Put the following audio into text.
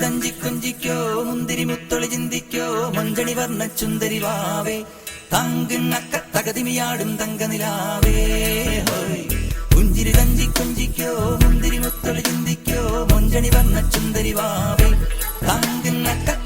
തഞ്ചി കുഞ്ചിക്കോ മുന്തിരി മുത്തൊളി ചിന്തിക്കോ മഞ്ചണി വർണ്ണ ചുന്ദരി വാവേ തങ്കുന്നക്ക തകതിമിയാടും തങ്കനിലാവേ പുഞ്ചിരി തഞ്ചി കുഞ്ചിക്കോ മുന്തിരി മുത്തൊളി ചിന്തിക്കോ മഞ്ചണി വർണ്ണ ചുന്ദരി വാവേ തങ്കുന്നക്ക